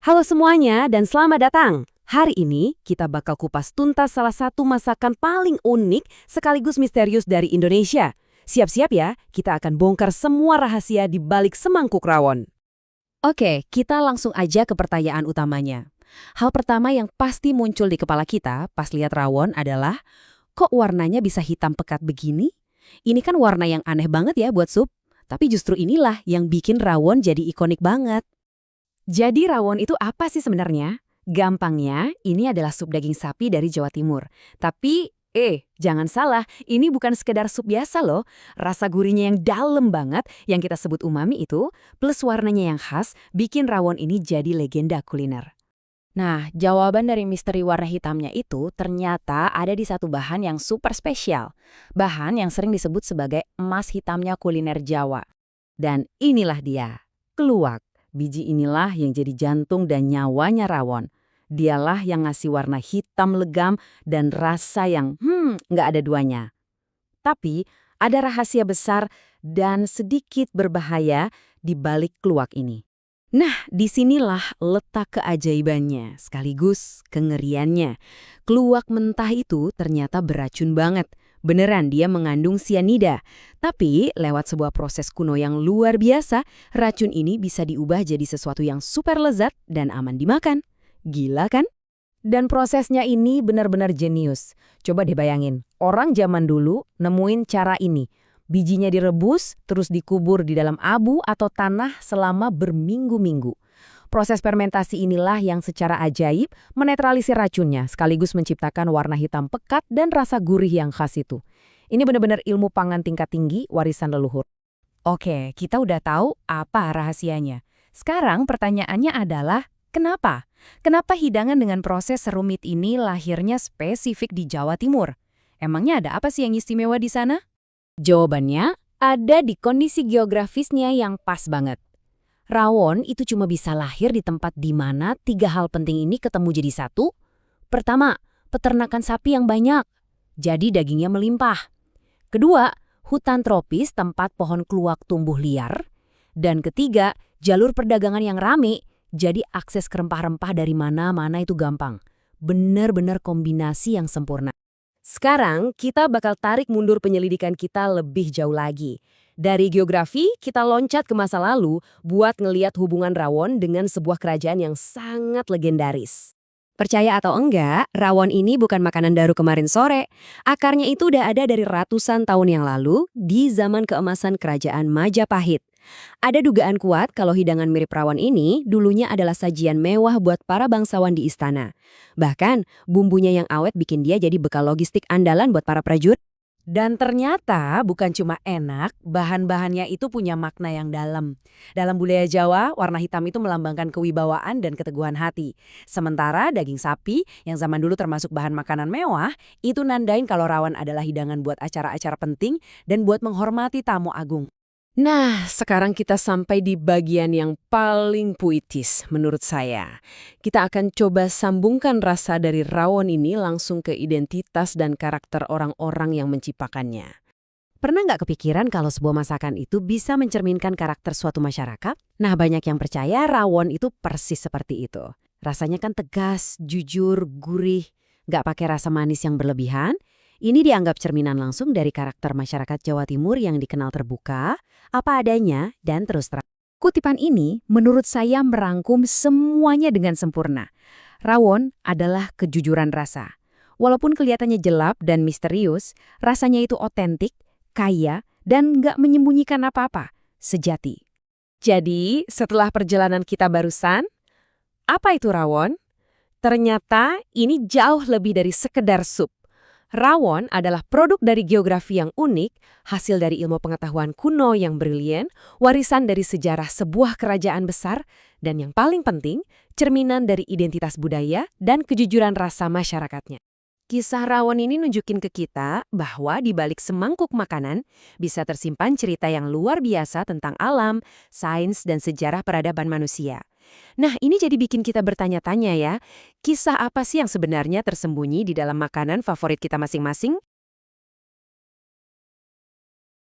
Halo semuanya dan selamat datang. Hari ini kita bakal kupas tuntas salah satu masakan paling unik sekaligus misterius dari Indonesia. Siap-siap ya, kita akan bongkar semua rahasia di balik semangkuk rawon. Oke, kita langsung aja ke pertanyaan utamanya. Hal pertama yang pasti muncul di kepala kita pas lihat rawon adalah, kok warnanya bisa hitam pekat begini? Ini kan warna yang aneh banget ya buat sup. Tapi justru inilah yang bikin rawon jadi ikonik banget. Jadi rawon itu apa sih sebenarnya? Gampangnya, ini adalah sup daging sapi dari Jawa Timur. Tapi, jangan salah, ini bukan sekedar sup biasa loh. Rasa gurihnya yang dalam banget, yang kita sebut umami itu, plus warnanya yang khas, bikin rawon ini jadi legenda kuliner. Nah, jawaban dari misteri warna hitamnya itu ternyata ada di satu bahan yang super spesial. Bahan yang sering disebut sebagai emas hitamnya kuliner Jawa. Dan inilah dia, keluak. Biji inilah yang jadi jantung dan nyawanya rawon. Dialah yang ngasih warna hitam legam dan rasa yang nggak ada duanya. Tapi ada rahasia besar dan sedikit berbahaya di balik keluak ini. Nah, disinilah letak keajaibannya, sekaligus kengeriannya. Keluak mentah itu ternyata beracun banget. Beneran dia mengandung sianida. Tapi lewat sebuah proses kuno yang luar biasa, racun ini bisa diubah jadi sesuatu yang super lezat dan aman dimakan. Gila kan? Dan prosesnya ini benar-benar jenius. Coba deh bayangin, orang zaman dulu nemuin cara ini. Bijinya direbus, terus dikubur di dalam abu atau tanah selama berminggu-minggu. Proses fermentasi inilah yang secara ajaib menetralisir racunnya, sekaligus menciptakan warna hitam pekat dan rasa gurih yang khas itu. Ini benar-benar ilmu pangan tingkat tinggi, warisan leluhur. Oke, kita udah tahu apa rahasianya. Sekarang pertanyaannya adalah, kenapa? Kenapa hidangan dengan proses serumit ini lahirnya spesifik di Jawa Timur? Emangnya ada apa sih yang istimewa di sana? Jawabannya ada di kondisi geografisnya yang pas banget. Rawon itu cuma bisa lahir di tempat di mana tiga hal penting ini ketemu jadi satu. Pertama, peternakan sapi yang banyak, jadi dagingnya melimpah. Kedua, hutan tropis tempat pohon keluak tumbuh liar. Dan ketiga, jalur perdagangan yang rame, jadi akses ke rempah-rempah dari mana-mana itu gampang. Benar-benar kombinasi yang sempurna. Sekarang, kita bakal tarik mundur penyelidikan kita lebih jauh lagi. Dari geografi, kita loncat ke masa lalu buat ngeliat hubungan rawon dengan sebuah kerajaan yang sangat legendaris. Percaya atau enggak, rawon ini bukan makanan baru kemarin sore. Akarnya itu udah ada dari ratusan tahun yang lalu di zaman keemasan kerajaan Majapahit. Ada dugaan kuat kalau hidangan mirip rawon ini dulunya adalah sajian mewah buat para bangsawan di istana. Bahkan, bumbunya yang awet bikin dia jadi bekal logistik andalan buat para prajurit. Dan ternyata bukan cuma enak, bahan-bahannya itu punya makna yang dalam. Dalam budaya Jawa, warna hitam itu melambangkan kewibawaan dan keteguhan hati. Sementara daging sapi, yang zaman dulu termasuk bahan makanan mewah, itu nandain kalau rawon adalah hidangan buat acara-acara penting dan buat menghormati tamu agung. Nah, sekarang kita sampai di bagian yang paling puitis menurut saya. Kita akan coba sambungkan rasa dari rawon ini langsung ke identitas dan karakter orang-orang yang menciptakannya. Pernah nggak kepikiran kalau sebuah masakan itu bisa mencerminkan karakter suatu masyarakat? Nah, banyak yang percaya rawon itu persis seperti itu. Rasanya kan tegas, jujur, gurih, nggak pakai rasa manis yang berlebihan. Ini dianggap cerminan langsung dari karakter masyarakat Jawa Timur yang dikenal terbuka, apa adanya, dan terus terang. Kutipan ini menurut saya merangkum semuanya dengan sempurna. Rawon adalah kejujuran rasa. Walaupun kelihatannya gelap dan misterius, rasanya itu otentik, kaya, dan nggak menyembunyikan apa-apa, sejati. Jadi, setelah perjalanan kita barusan, apa itu rawon? Ternyata ini jauh lebih dari sekedar sup. Rawon adalah produk dari geografi yang unik, hasil dari ilmu pengetahuan kuno yang brilian, warisan dari sejarah sebuah kerajaan besar, dan yang paling penting, cerminan dari identitas budaya dan kejujuran rasa masyarakatnya. Kisah rawon ini nunjukin ke kita bahwa di balik semangkuk makanan bisa tersimpan cerita yang luar biasa tentang alam, sains, dan sejarah peradaban manusia. Nah, ini jadi bikin kita bertanya-tanya ya, kisah apa sih yang sebenarnya tersembunyi di dalam makanan favorit kita masing-masing?